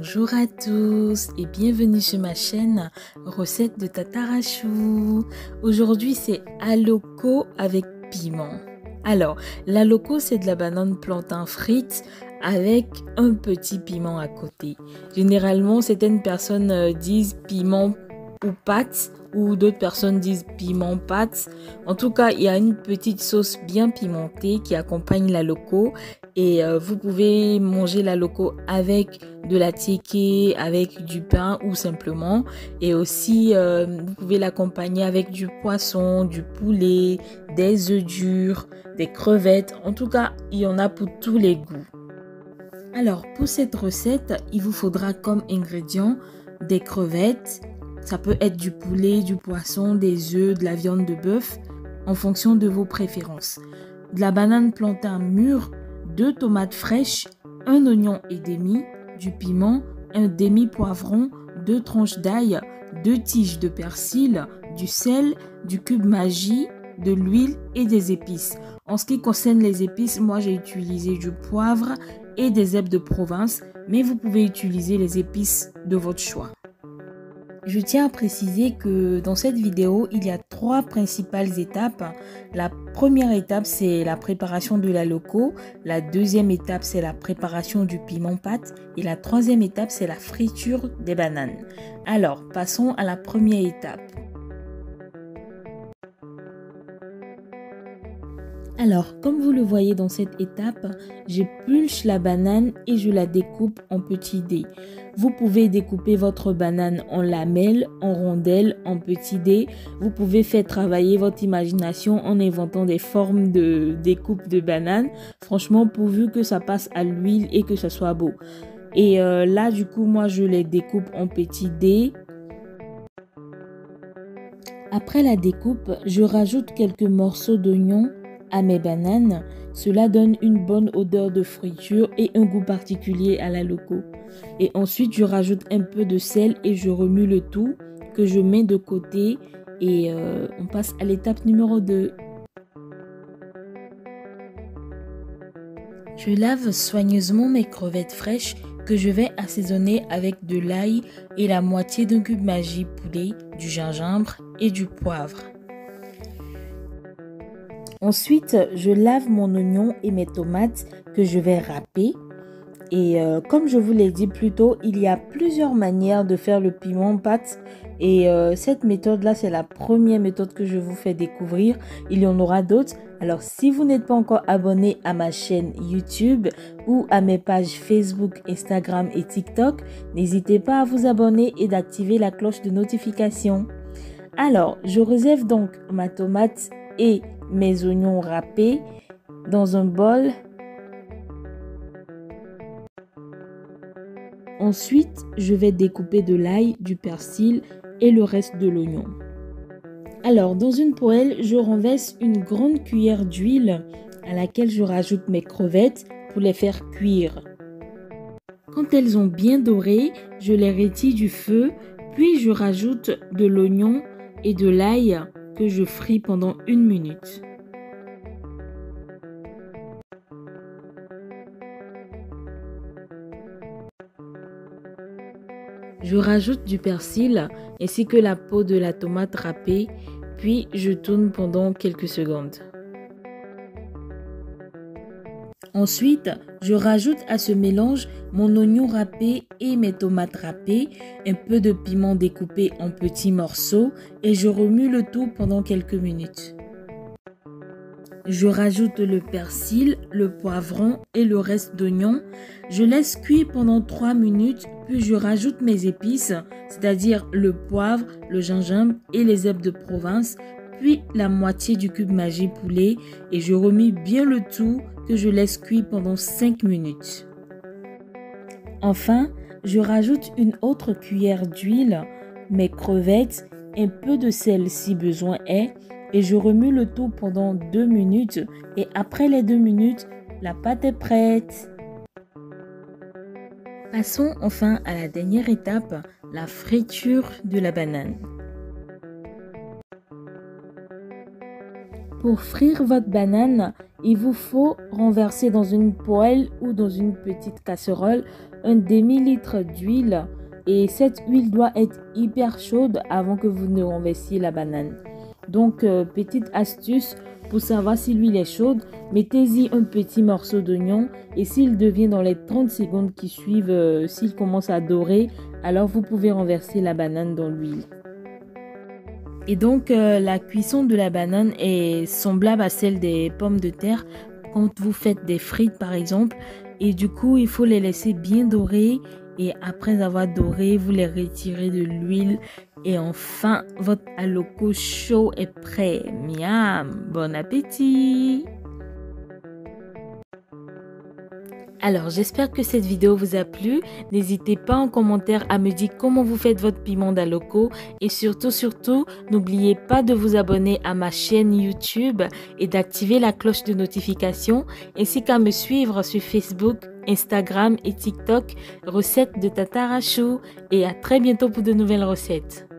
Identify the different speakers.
Speaker 1: Bonjour à tous et bienvenue sur ma chaîne Recette de Tatarachou. Aujourd'hui c'est aloko avec piment. Alors, l'aloko c'est de la banane plantain frite avec un petit piment à côté. Généralement, certaines personnes disent piment ou pâte ou d'autres personnes disent piment pâte. En tout cas, il y a une petite sauce bien pimentée qui accompagne l'aloko et vous pouvez manger l'aloko avec de la tiéké, avec du pain ou simplement. Et aussi, vous pouvez l'accompagner avec du poisson, du poulet, des œufs durs, des crevettes. En tout cas, il y en a pour tous les goûts. Alors, pour cette recette, il vous faudra comme ingrédients des crevettes. Ça peut être du poulet, du poisson, des œufs, de la viande de bœuf, en fonction de vos préférences. De la banane plantain mûre, 2 tomates fraîches, un oignon et demi, du piment, un demi-poivron, 2 tranches d'ail, 2 tiges de persil, du sel, du cube Maggi, de l'huile et des épices. En ce qui concerne les épices, moi j'ai utilisé du poivre et des herbes de Provence, mais vous pouvez utiliser les épices de votre choix. Je tiens à préciser que dans cette vidéo, il y a 3 principales étapes. La première étape, c'est la préparation de l'aloko. La deuxième étape, c'est la préparation du piment pâte. Et la troisième étape, c'est la friture des bananes. Alors, passons à la première étape. Alors, comme vous le voyez dans cette étape, j'épluche la banane et je la découpe en petits dés. Vous pouvez découper votre banane en lamelles, en rondelles, en petits dés. Vous pouvez faire travailler votre imagination en inventant des formes de découpe de banane. Franchement, pourvu que ça passe à l'huile et que ça soit beau. Et là, du coup, moi, je les découpe en petits dés. Après la découpe, je rajoute quelques morceaux d'oignon à mes bananes. Cela donne une bonne odeur de friture et un goût particulier à l'aloko. Et ensuite, je rajoute un peu de sel et je remue le tout que je mets de côté. Et on passe à l'étape numéro 2. Je lave soigneusement mes crevettes fraîches que je vais assaisonner avec de l'ail et la moitié d'un cube Maggi poulet, du gingembre et du poivre. Ensuite, je lave mon oignon et mes tomates que je vais râper. Et comme je vous l'ai dit plus tôt, il y a plusieurs manières de faire le piment pâte. Et cette méthode-là, c'est la première méthode que je vous fais découvrir. Il y en aura d'autres. Alors, si vous n'êtes pas encore abonné à ma chaîne YouTube ou à mes pages Facebook, Instagram et TikTok, n'hésitez pas à vous abonner et d'activer la cloche de notification. Alors, je réserve donc ma tomate et mes oignons râpés dans un bol. Ensuite, je vais découper de l'ail, du persil et le reste de l'oignon. Alors, dans une poêle, je renverse une grande cuillère d'huile à laquelle je rajoute mes crevettes pour les faire cuire. Quand elles ont bien doré, je les retire du feu, puis je rajoute de l'oignon et de l'ail que je fris pendant 1 minute. Je rajoute du persil ainsi que la peau de la tomate râpée, puis je tourne pendant quelques secondes. Ensuite, je rajoute à ce mélange mon oignon râpé et mes tomates râpées, un peu de piment découpé en petits morceaux et je remue le tout pendant quelques minutes. Je rajoute le persil, le poivron et le reste d'oignon. Je laisse cuire pendant 3 minutes, puis je rajoute mes épices, c'est-à-dire le poivre, le gingembre et les herbes de Provence, puis la moitié du cube Maggi poulet et je remue bien le tout que je laisse cuire pendant 5 minutes. Enfin, je rajoute une autre cuillère d'huile, mes crevettes, un peu de sel si besoin est, et je remue le tout pendant 2 minutes et après les 2 minutes, la pâte est prête. Passons enfin à la dernière étape, la friture de la banane. Pour frire votre banane, il vous faut renverser dans une poêle ou dans une petite casserole un demi-litre d'huile et cette huile doit être hyper chaude avant que vous ne renversiez la banane. Donc, petite astuce pour savoir si l'huile est chaude, mettez-y un petit morceau d'oignon et s'il devient dans les 30 secondes qui suivent, s'il commence à dorer, alors vous pouvez renverser la banane dans l'huile. Et donc, la cuisson de la banane est semblable à celle des pommes de terre quand vous faites des frites par exemple. Et du coup, il faut les laisser bien dorer. Et après avoir doré, vous les retirez de l'huile. Et enfin, votre aloko chaud est prêt. Miam! Bon appétit! Alors, j'espère que cette vidéo vous a plu. N'hésitez pas en commentaire à me dire comment vous faites votre piment d'aloko. Et surtout, n'oubliez pas de vous abonner à ma chaîne YouTube et d'activer la cloche de notification, ainsi qu'à me suivre sur Facebook, Instagram et TikTok, recettes de Tatarachou. Et à très bientôt pour de nouvelles recettes.